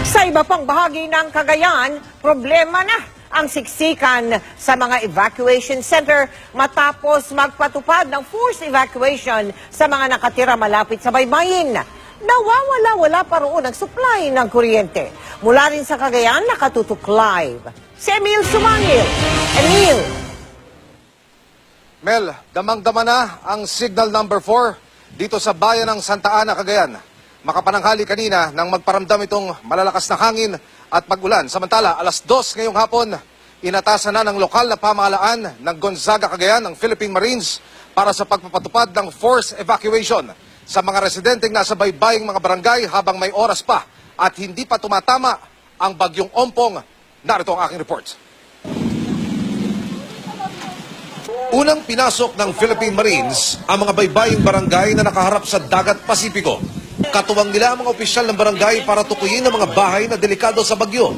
Sa iba pang bahagi ng Cagayan, problema na ang siksikan sa mga evacuation center matapos magpatupad ng forced evacuation sa mga nakatira malapit sa baybayin. Nawawala-wala pa roon ang supply ng kuryente. Mula rin sa Cagayan, nakatutok live si Emil Sumangil. Emil! Mel, damang-dama na ang signal number 4 dito sa bayan ng Santa Ana, Cagayan. Makapananghali kanina nang magparamdam itong malalakas na hangin at pag-ulan. Samantala, alas 2 ngayong hapon, inatasan na ng lokal na pamahalaan ng Gonzaga, Cagayan, ng Philippine Marines para sa pagpapatupad ng forced evacuation sa mga residenteng nasa baybaying mga barangay habang may oras pa at hindi pa tumatama ang bagyong Ompong. Narito ang aking report. Unang pinasok ng Philippine Marines ang mga baybaying barangay na nakaharap sa dagat Pasipiko. Katuwang nila ang mga opisyal ng barangay para tukuyin ang mga bahay na delikado sa bagyo.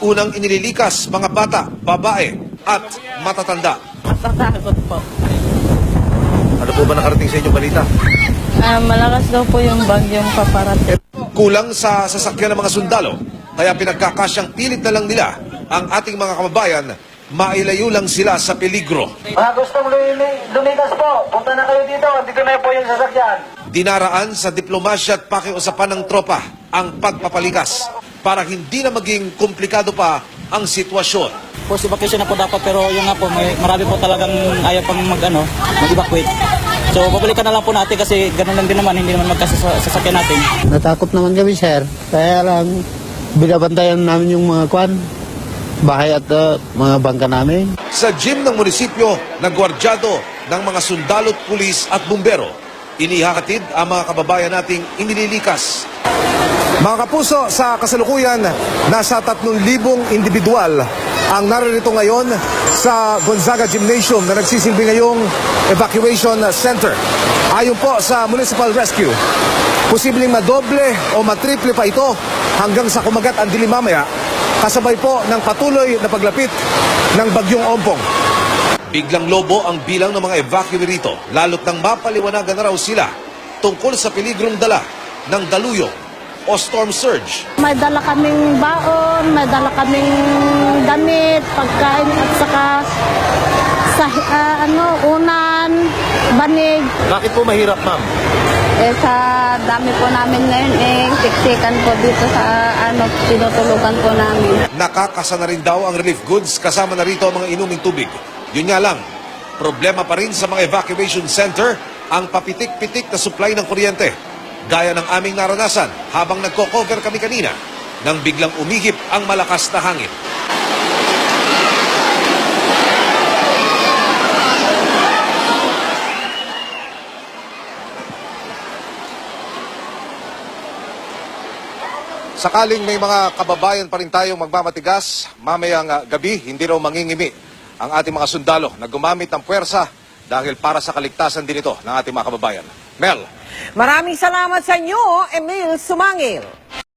Unang inililikas mga bata, babae at matatanda. Matatakot po. Ano po ba nakarating sa inyong balita? Malakas daw po yung bagyong paparating. Kulang sa sasakyan ng mga sundalo, kaya pinagkakasyang pilit na lang nila ang ating mga kababayan, mailayo lang sila sa peligro. Mga gustong lumigas po, punta na kayo dito, dito na po yung sasakyan. Dinaraan sa diplomasya at pakiusapan ng tropa ang pagpapalikas para hindi na maging komplikado pa ang sitwasyon. Forced evacuation na po dapat, pero yung nga po, marami po talagang ayaw pang mag-evacuate. So, babalikan na lang po natin kasi ganun lang din naman, hindi naman magkasasakyan natin. Natakot naman kami, sir. Kaya lang, binabantayan namin yung mga bahay at mga bangka namin. Sa gym ng munisipyo, nagwardyado ng mga sundalo't pulis at bumbero, inihahatid ang mga kababayan nating inililikas. Mga kapuso, sa kasalukuyan, nasa 3,000 individual ang naririto ngayon sa Gonzaga Gymnasium na nagsisilbi ngayong evacuation center. Ayon po sa Municipal Rescue, posibleng madoble o matriple pa ito hanggang sa kumagat ang dilim mamaya, kasabay po ng patuloy na paglapit ng bagyong Ompong. Biglang lobo ang bilang ng mga evacuee rito, lalo't nang mapaliwanagan na raw sila tungkol sa peligrong dala ng daluyong o storm surge. May dala kaming baon, may dala kaming damit, pagkain at saka sa unan, banig. Bakit po mahirap, ma'am? Sa dami po namin ngayon, siksikan po dito sa tinutulugan po namin. Nakakasa na rin daw ang relief goods kasama na rito ang mga inuming tubig. Yun nga lang, problema pa rin sa mga evacuation center ang papitik-pitik na supply ng kuryente. Gaya ng aming naranasan habang nagko-cover kami kanina nang biglang umihip ang malakas na hangin. Sakaling may mga kababayan pa rin tayong magmamatigas, mamayang gabi, hindi raw mangingimi ang ating mga sundalo na gumamit ng puwersa dahil para sa kaligtasan din ito ng ating mga kababayan. Mel. Maraming salamat sa inyo, Emil Sumangil.